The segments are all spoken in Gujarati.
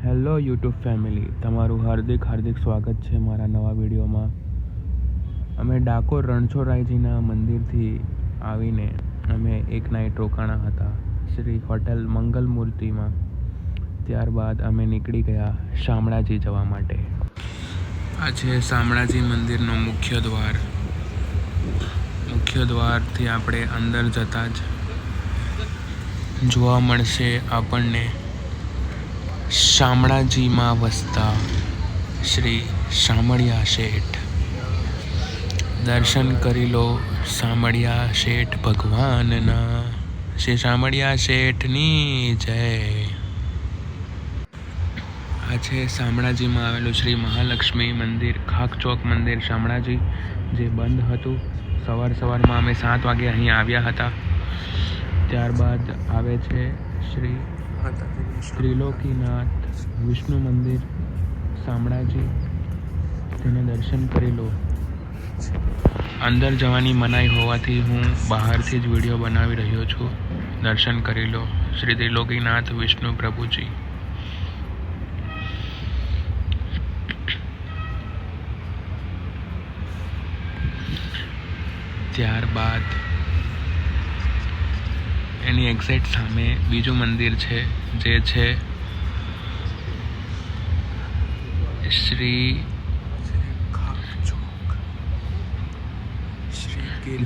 હેલો યુટ્યુબ ફેમિલી, તમારું હાર્દિક સ્વાગત છે મારા નવા વિડીયોમાં. અમે ડાકોર રણછોડરાયજીના મંદિરથી આવીને અમે એક નાઇટ રોકાણા હતા શ્રી હોટેલ મંગલમૂર્તિમાં. ત્યારબાદ અમે નીકળી ગયા શામળાજી જવા માટે. આ છે શામળાજી મંદિરનો મુખ્ય દ્વાર. મુખ્ય દ્વારથી આપણે અંદર જતાં જ જોવા મળશે આપણને શામળાજીમાં વસતા શ્રી શામળિયા શેઠ. દર્શન કરી લો શામળિયા શેઠ ભગવાનના. શ્રી શામળિયા શેઠની જય. આ છે શામળાજીમાં આવેલું શ્રી મહાલક્ષ્મી મંદિર, ખાક ચોક મંદિર શામળાજી, જે બંધ હતું. સવારમાં અમે 7 વાગે અહીં આવ્યા હતા. ત્યારબાદ આવે છે શ્રી ત્રિલોકીનાથ વિષ્ણુ મંદિર શામળાજી. તેને દર્શન કરી લો. અંદર જવાની મનાઈ હોવાથી હું બહારથી જ વિડીયો બનાવી રહ્યો છું. દર્શન કરી લો શ્રી ત્રિલોકીનાથ વિષ્ણુ પ્રભુજી. ત્યારબાદ એની એક્ઝેક્ટ સામે બીજું મંદિર છે, જે છે શ્રી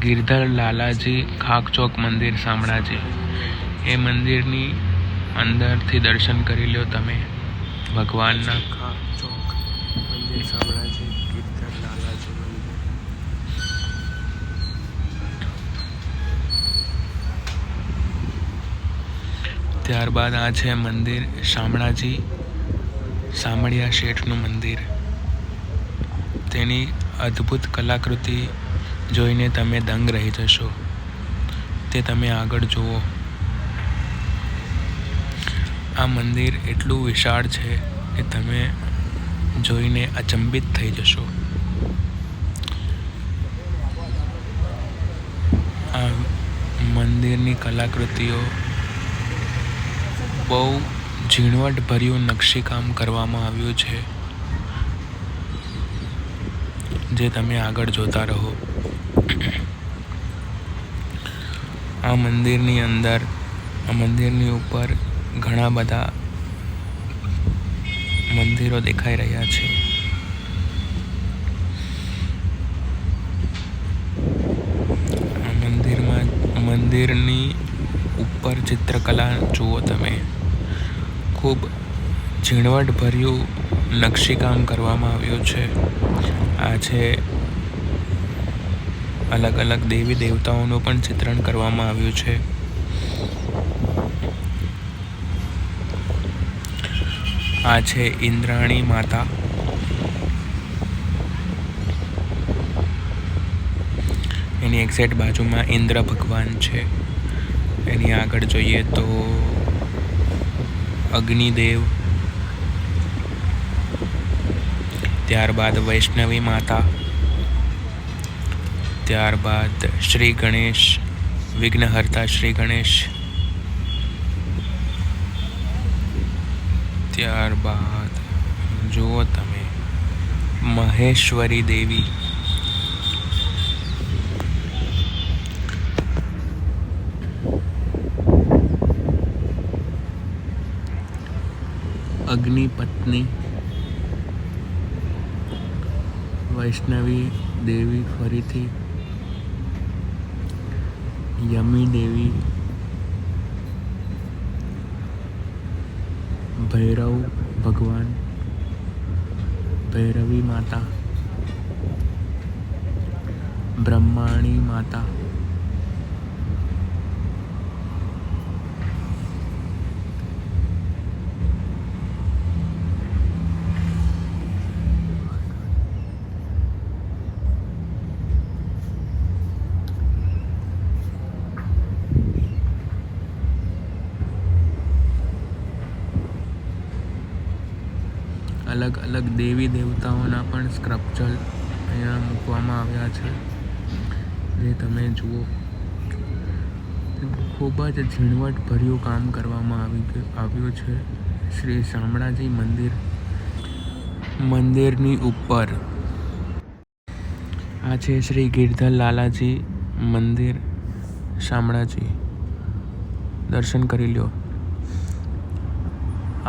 ગિરધર લાલાજી ખાક ચોક મંદિર શામળાજી. એ મંદિરની અંદરથી દર્શન કરી લો તમે ભગવાનના. ખાક ચોક મંદિર શામળાજી, ગિરધર લાલાજી મંદિર. ત્યારબાદ આ છે મંદિર શામળાજી શામળિયા શેઠનું મંદિર. તેની અદ્ભુત કલાકૃતિ જોઈને તમે દંગ રહી જશો. તે તમે આગળ જુઓ. આ મંદિર એટલું વિશાળ છે કે તમે જોઈને અચંબિત થઈ જશો. આ મંદિરની કલાકૃતિઓ બહુ ઝીણવટભર્યું નકશીકામ કરવામાં આવ્યું છે, જે તમે આગળ જોતા રહો. આ મંદિરની અંદર, આ મંદિરની ઉપર ઘણા બધા મંદિરો દેખાઈ રહ્યા છે. આ મંદિરની ઉપર ચિત્રકલા જુઓ તમે. ખૂબ ઝીણવટભર્યું નકશીકામ કરવામાં આવ્યું છે. આ છે અલગ અલગ દેવી દેવતાઓનું પણ ચિત્રણ કરવામાં આવ્યું છે. આ છે ઇન્દ્રાણી માતા. એની એક્ઝેક્ટ બાજુમાં ઇન્દ્ર ભગવાન છે. એની આગળ જોઈએ તો અગ્નિદેવ. ત્યારબાદ વૈષ્ણવી માતા. ત્યારબાદ શ્રી ગણેશ, વિઘ્નહર્તા શ્રી ગણેશ. ત્યારબાદ જુઓ તમે મહેશ્વરી દેવી. અગ્નિપત્ની, વૈષ્ણવી દેવી, ફરીથી યમી દેવી, ભૈરવ ભગવાન, ભૈરવી માતા, બ્રહ્માણી માતા. અલગ અલગ દેવી દેવતાઓના પણ સ્કલ્પચર અહીંયા મૂકવામાં આવ્યા છે, જે તમે જુઓ. ખૂબ જ ઝીણવટભર્યું કામ કરવામાં આવ્યું છે. શ્રી શામળાજી મંદિરની ઉપર આ છે શ્રી ગિરધર લાલાજી મંદિર શામળાજી, દર્શન કરી લો.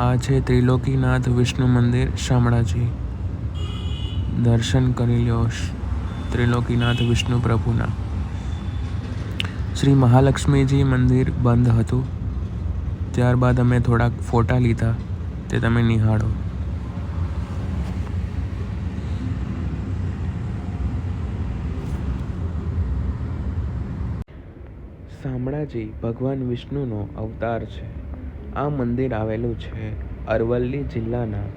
આ છે ત્રિલોકીનાથ વિષ્ણુ મંદિર શામળાજી, દર્શન કરી લો ત્રિલોકીનાથ વિષ્ણુ પ્રભુના. શ્રી મહાલક્ષ્મીજી મંદિર બંધ હતું, ત્યારબાદ અમે થોડાક ફોટા લીધા, તે તમે નિહાળો. શામળાજી ભગવાન વિષ્ણુનો અવતાર છે. આ મંદિર આવેલું છે અરવલ્લી જિલ્લાના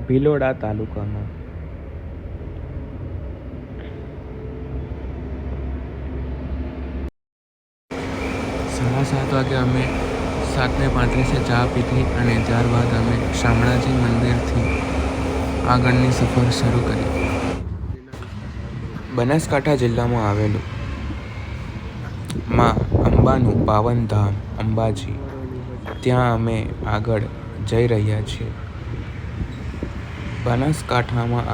ભિલોડા તાલુકામાં. સાડા 7 વાગે અમે 7:35 ચા પીધી અને ત્યારબાદ અમે શામળાજી મંદિરથી આગળની સફર શરૂ કરી. બનાસકાંઠા જિલ્લામાં આવેલું માં અંબાનું પાવન ધામ અંબાજી, ત્યાં અમે આગળ જઈ રહ્યા છીએ. બનાસકાંઠામાં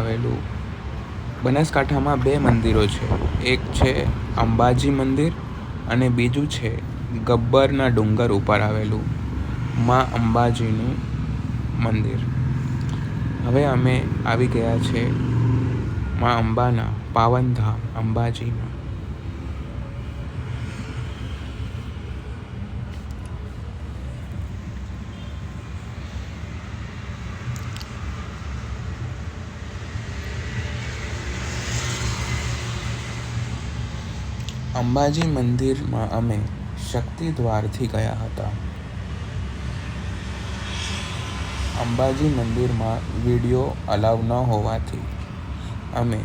2 મંદિરો છે. એક છે અંબાજી મંદિર અને બીજું છે ગબ્બરના ડુંગર ઉપર આવેલું માં અંબાજીનું મંદિર. હવે અમે આવી ગયા છે માં અંબાના પાવન ધામ અંબાજીમાં. અંબાજી મંદિરમાં અમે શક્તિ દ્વારથી ગયા હતા. અંબાજી મંદિરમાં વિડીયો અલાઉ ન હોવાથી અમે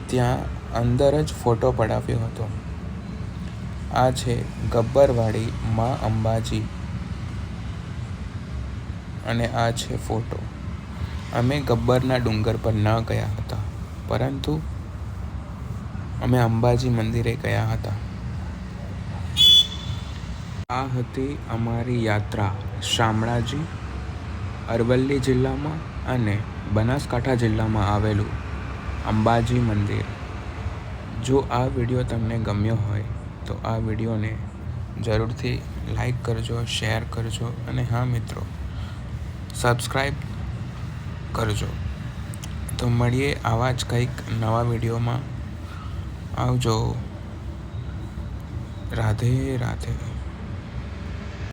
ત્યાં અંદર જ ફોટો પડાવ્યો હતો. આ છે ગબ્બરવાળી માં અંબાજી અને આ છે ફોટો. અમે ગબ્બરના ડુંગર પર ન ગયા હતા, પરંતુ અમે અંબાજી મંદિરે ગયા હતા. આ હતી અમારી યાત્રા શામળાજી, અરવલ્લી જિલ્લામાં અને બનાસકાંઠા જિલ્લામાં આવેલું અંબાજી મંદિર. જો આ વિડીયો તમને ગમ્યો હોય તો આ વિડીયોને જરૂરથી લાઈક કરજો, શેર કરજો અને હા મિત્રો, સબસ્ક્રાઈબ કરજો. તો મળીએ આવા જ કંઈક નવા વિડીયોમાં. આવજો. રાધે રાધે.